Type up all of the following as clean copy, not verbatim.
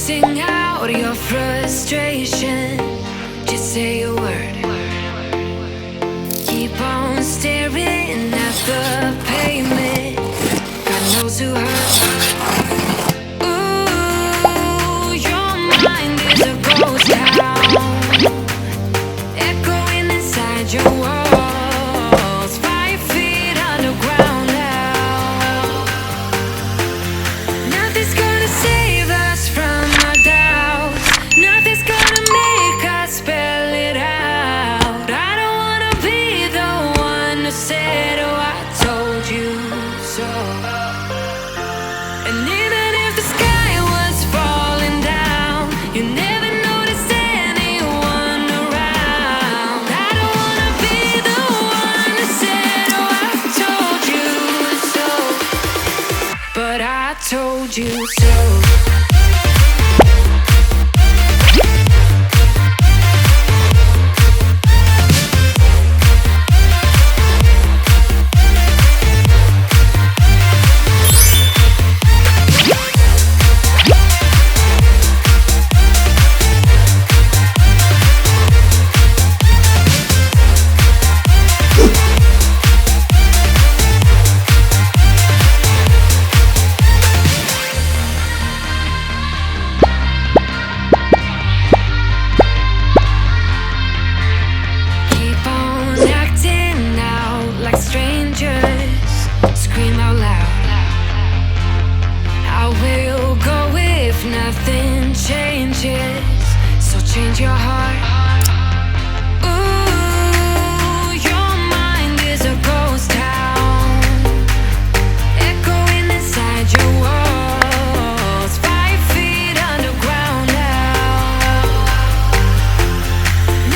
Sing out your frustration, just say a word. Keep on staring at the pavement, God knows who hurt. Ooh, your mind is a ghost town, echoing inside your walls, 5 feet underground now. Nothing's gonna save us from our doubts, nothing's gonna make us spell it out. I don't wanna be the one who said, oh, I told you so. And even if the sky was falling down, you never noticed anyone around. I don't wanna be the one who said, oh, I told you so, but I told you so. Keep on acting out like strangers, scream out loud. I will go if nothing changes, so change your heart. Ooh, your mind is a ghost town, echoing inside your walls, 5 feet underground now.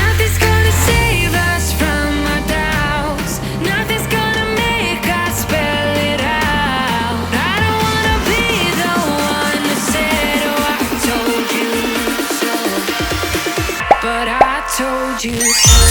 Nothing's gonna save us from our doubts, nothing's gonna make us spell it out. I don't wanna be the one who said, oh, I told you so, but I told you so.